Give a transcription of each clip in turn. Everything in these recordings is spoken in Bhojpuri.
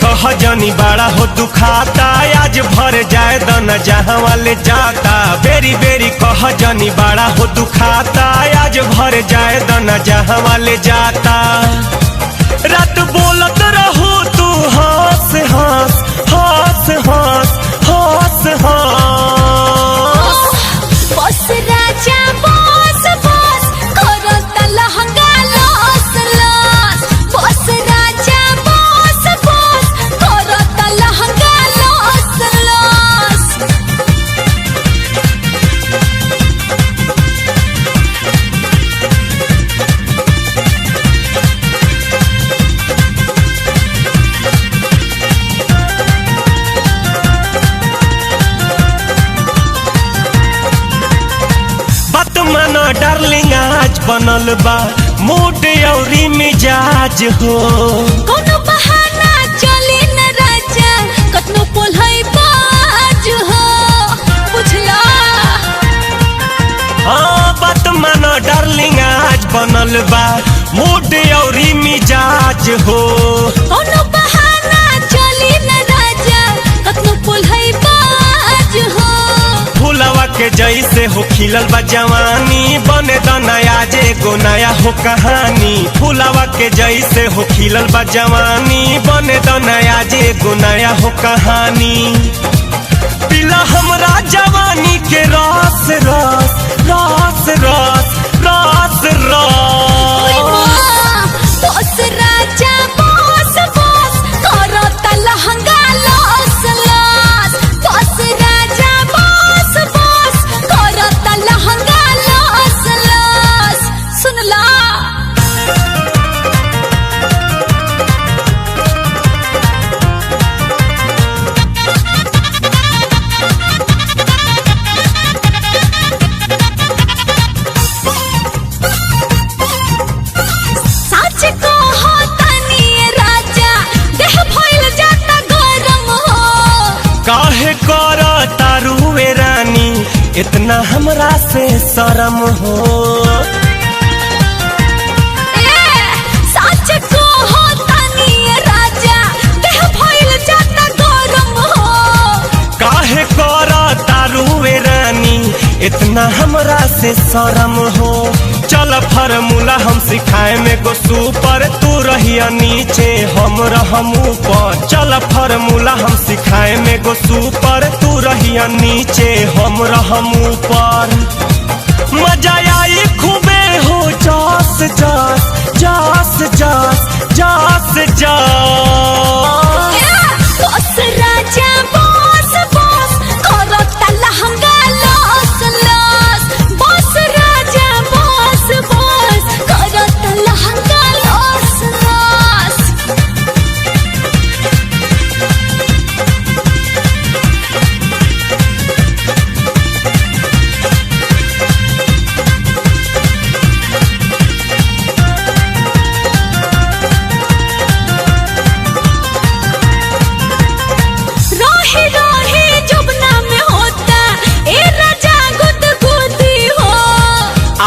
कह जनी बड़ा हो दुखाता, आज भर जाए दन जहाँ वाले जाता। बेरी बेरी कह जनी बड़ा हो दुखाता, आज भर जाए दन जहाँ वाले जाता। रात बोलत रहो तू हंस हंस हंस हंस हंस हंस। बस राजा बस बस करो त लहंगा लस लस। बस राजा बस बस करो त लहंगा लस लस। डार्लिंग आज बनल बा मूड औरी मिजाज हो। कोनो बहाना चली न राजा, कतनो पोलहई बाज हो। बुझला? हाँ बात मानो डार्लिंग आज बनल बा मूड औरी मिजाज हो। कोनो बहाना चली न राजा, कतनो पोलहई बाज हो। फूलवा के जैसे हो खिलल बा जवानी, बने द नया जे गो नया हो कहानी। फूलवा के जैसे हो खिलल बा जवानी, बने द नया जे गो नया हो कहानी। पिला हमरा जवानी के रस रस रस रस रस रस। बस राजा बस बस करो त लहंगा लस लस। बस राजा बस बस करो त लहंगा लस लस। सुनला? सच कहो तनी राजा, देह भइल जाता गरम हो। काहे कर तारुए रानी इतना हमरा से शर्म हो। सच कहो तनी राजा, देह भइल जाता गरम हो। काहे कर तारुए रानी इतना हमरा से शर्म हो। चल फार्मूला हम सिखाए में गो सुपर, तू रहिया नीचे हम रहम ऊपर। चल फार्मूला हम सिखाए में गो सुपर, तू रहिया नीचे हम रहम ऊपर। मजा आई खूबे हो जस जस जस जस जस जस। बस राजा बस बस करो त लहंगा लस लस। बस राजा बस बस करो त लहंगा लस लस। रोही रोही जुबना में होता ए राजा गुदगुदी हो।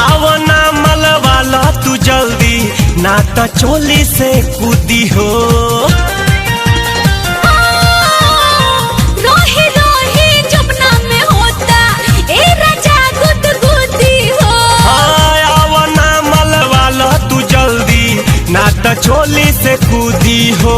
आवना मलवाला तू जल्दी ना तो चोली से कूदी हो। रोही रोही जुबना में होता ए राजा गुदगुदी हो। हाँ आवना मलवाला तू जल्दी ना तो चोली से कूदी हो।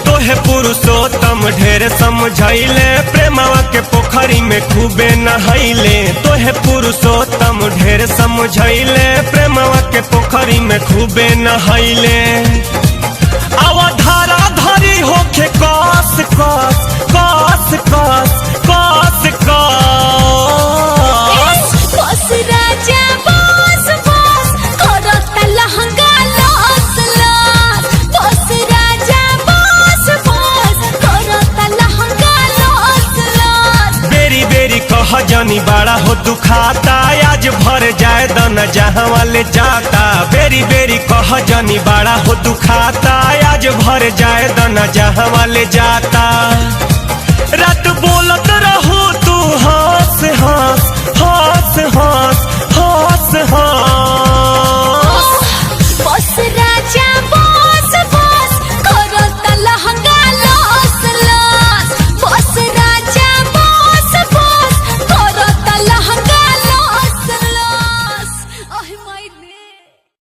तोहे पुरुषोत्तम ढेर समझैले, प्रेमवा के पोखरी में खूबे नहैले। तोहे पुरुषोत्तम ढेर समझैले, प्रेमवा के पोखरी में खूबे नहैले। अवधारा धरी होके कस कस कस कस कस कस। बस राजा बस बस करो त लहंगा लस लस। बस राजा बस बस करो त लहंगा लस लस। बेरी बेरी कह जनी बड़ा हो दुखाता, आज भर जाए दन जहाँ वाले जाता। बेरी बेरी कह जनी बड़ा हो दुखाता, आज भर जाए दन जहाँ वाले जाता।